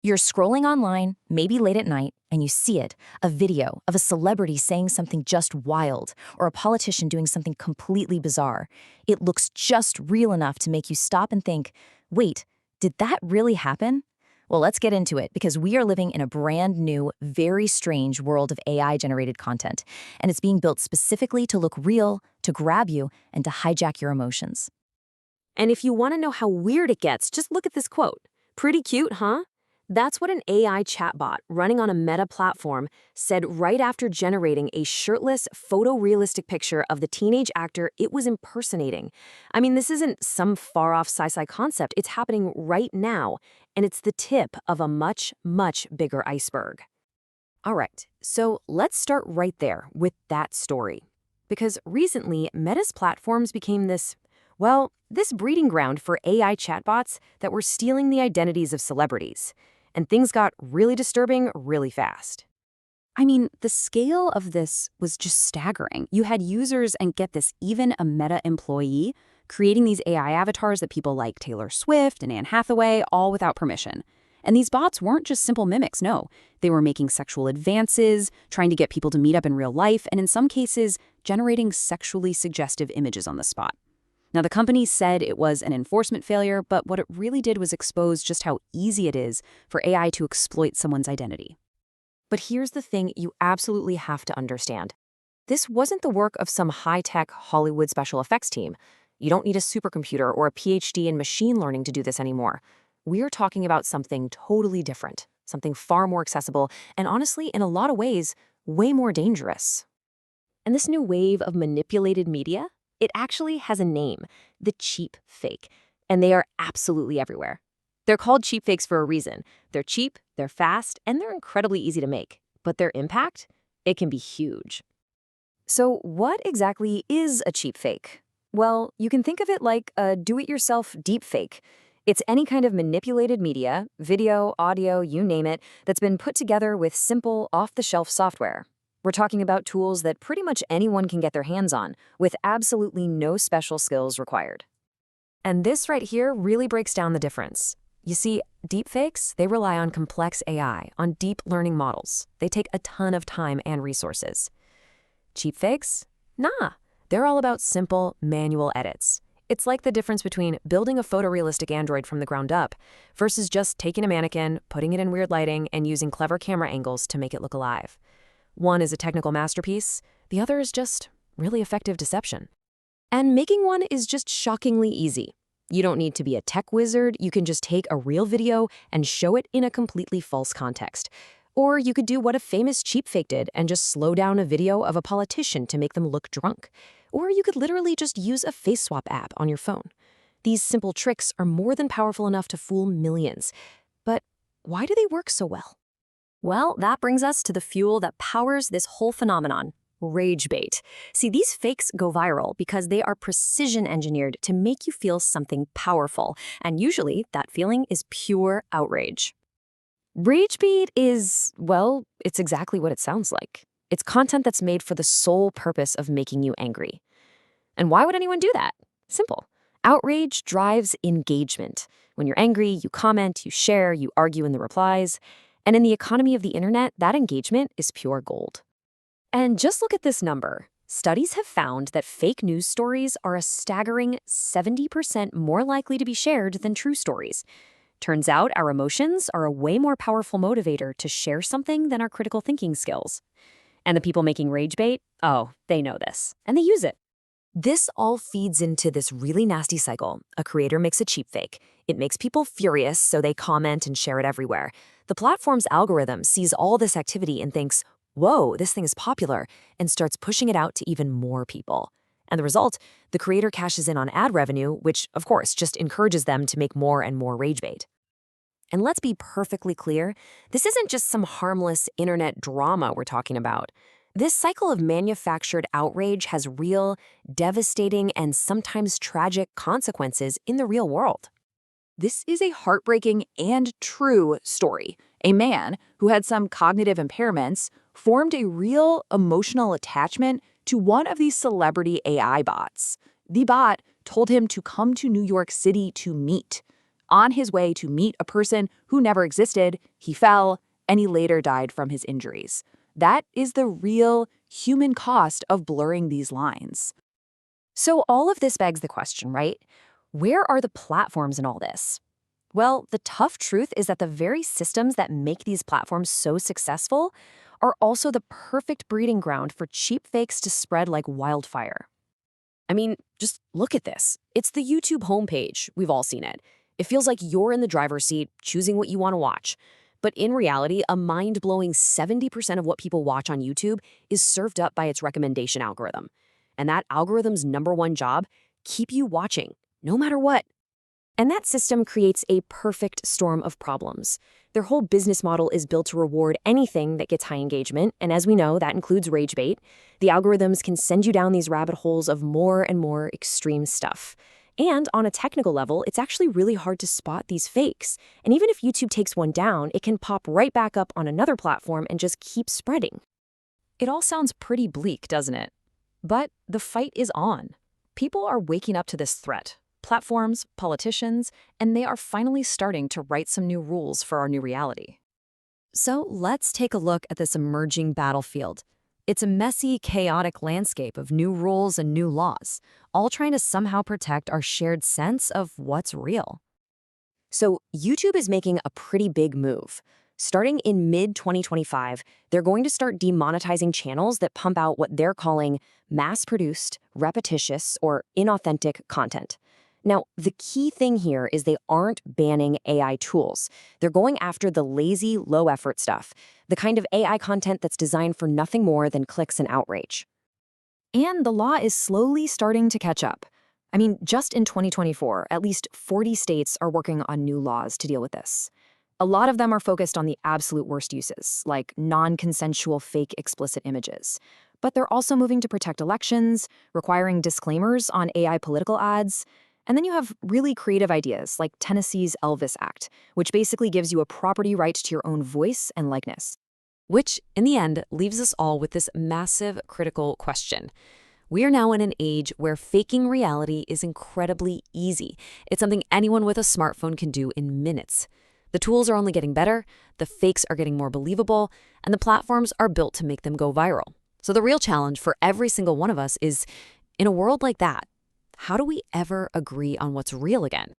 You're scrolling online, maybe late at night, and you see it, a video of a celebrity saying something just wild, or a politician doing something completely bizarre. It looks just real enough to make you stop and think, wait, did that really happen? Well, let's get into it, because we are living in a brand new, very strange world of AI-generated content, and it's being built specifically to look real, to grab you, and to hijack your emotions. And if you want to know how weird it gets, just look at this quote. Pretty cute, huh? That's what an AI chatbot running on a Meta platform said right after generating a shirtless, photorealistic picture of the teenage actor it was impersonating. I mean, this isn't some far-off sci-fi concept. It's happening right now, and it's the tip of a much, much bigger iceberg. All right, so let's start right there with that story. Because recently, Meta's platforms became this breeding ground for AI chatbots that were stealing the identities of celebrities. And things got really disturbing really fast. I mean, the scale of this was just staggering. You had users, and get this, even a Meta employee, creating these AI avatars that people like Taylor Swift and Anne Hathaway, all without permission. And these bots weren't just simple mimics, no. They were making sexual advances, trying to get people to meet up in real life, and in some cases, generating sexually suggestive images on the spot. Now, the company said it was an enforcement failure, but what it really did was expose just how easy it is for AI to exploit someone's identity. But here's the thing you absolutely have to understand. This wasn't the work of some high-tech Hollywood special effects team. You don't need a supercomputer or a PhD in machine learning to do this anymore. We're talking about something totally different, something far more accessible, and honestly, in a lot of ways, way more dangerous. And this new wave of manipulated media? It actually has a name, the cheap fake, and they are absolutely everywhere. They're called cheap fakes for a reason. They're cheap, they're fast, and they're incredibly easy to make. But their impact? It can be huge. So what exactly is a cheap fake? Well, you can think of it like a do-it-yourself deepfake. It's any kind of manipulated media, video, audio, you name it, that's been put together with simple, off-the-shelf software. We're talking about tools that pretty much anyone can get their hands on, with absolutely no special skills required. And this right here really breaks down the difference. You see, deepfakes, they rely on complex AI, on deep learning models. They take a ton of time and resources. Cheap fakes? Nah, they're all about simple, manual edits. It's like the difference between building a photorealistic android from the ground up versus just taking a mannequin, putting it in weird lighting, and using clever camera angles to make it look alive. One is a technical masterpiece, the other is just really effective deception. And making one is just shockingly easy. You don't need to be a tech wizard, you can just take a real video and show it in a completely false context. Or you could do what a famous cheap fake did and just slow down a video of a politician to make them look drunk. Or you could literally just use a face swap app on your phone. These simple tricks are more than powerful enough to fool millions. But why do they work so well? Well, that brings us to the fuel that powers this whole phenomenon, rage bait. See, these fakes go viral because they are precision engineered to make you feel something powerful, and usually that feeling is pure outrage. Rage bait is, well, it's exactly what it sounds like. It's content that's made for the sole purpose of making you angry. And why would anyone do that? Simple. Outrage drives engagement. When you're angry, you comment, you share, you argue in the replies. And in the economy of the internet, that engagement is pure gold. And just look at this number. Studies have found that fake news stories are a staggering 70% more likely to be shared than true stories. Turns out our emotions are a way more powerful motivator to share something than our critical thinking skills. And the people making rage bait, oh, they know this, and they use it. This all feeds into this really nasty cycle. A creator makes a cheap fake. It makes people furious, so they comment and share it everywhere. The platform's algorithm sees all this activity and thinks, whoa, this thing is popular, and starts pushing it out to even more people. And the result, the creator cashes in on ad revenue, which, of course, just encourages them to make more and more rage bait. And let's be perfectly clear, this isn't just some harmless internet drama we're talking about. This cycle of manufactured outrage has real, devastating, and sometimes tragic consequences in the real world. This is a heartbreaking and true story. A man who had some cognitive impairments formed a real emotional attachment to one of these celebrity AI bots. The bot told him to come to New York City to meet. On his way to meet a person who never existed, he fell, and he later died from his injuries. That is the real human cost of blurring these lines. So all of this begs the question, right? Where are the platforms in all this? Well, the tough truth is that the very systems that make these platforms so successful are also the perfect breeding ground for cheap fakes to spread like wildfire. I mean, just look at this. It's the YouTube homepage. We've all seen it. It feels like you're in the driver's seat, choosing what you want to watch. But in reality, a mind-blowing 70% of what people watch on YouTube is served up by its recommendation algorithm. And that algorithm's #1 job, keep you watching, no matter what. And that system creates a perfect storm of problems. Their whole business model is built to reward anything that gets high engagement, and as we know, that includes rage bait. The algorithms can send you down these rabbit holes of more and more extreme stuff. And on a technical level, it's actually really hard to spot these fakes. And even if YouTube takes one down, it can pop right back up on another platform and just keep spreading. It all sounds pretty bleak, doesn't it? But the fight is on. People are waking up to this threat. Platforms, politicians, and they are finally starting to write some new rules for our new reality. So let's take a look at this emerging battlefield. It's a messy, chaotic landscape of new rules and new laws, all trying to somehow protect our shared sense of what's real. So YouTube is making a pretty big move. Starting in mid-2025, they're going to start demonetizing channels that pump out what they're calling mass-produced, repetitious, or inauthentic content. Now, the key thing here is they aren't banning AI tools. They're going after the lazy, low-effort stuff, the kind of AI content that's designed for nothing more than clicks and outrage. And the law is slowly starting to catch up. I mean, just in 2024, at least 40 states are working on new laws to deal with this. A lot of them are focused on the absolute worst uses, like non-consensual fake explicit images. But they're also moving to protect elections, requiring disclaimers on AI political ads. And then you have really creative ideas like Tennessee's Elvis Act, which basically gives you a property right to your own voice and likeness. Which, in the end, leaves us all with this massive critical question. We are now in an age where faking reality is incredibly easy. It's something anyone with a smartphone can do in minutes. The tools are only getting better, the fakes are getting more believable, and the platforms are built to make them go viral. So the real challenge for every single one of us is, in a world like that, how do we ever agree on what's real again?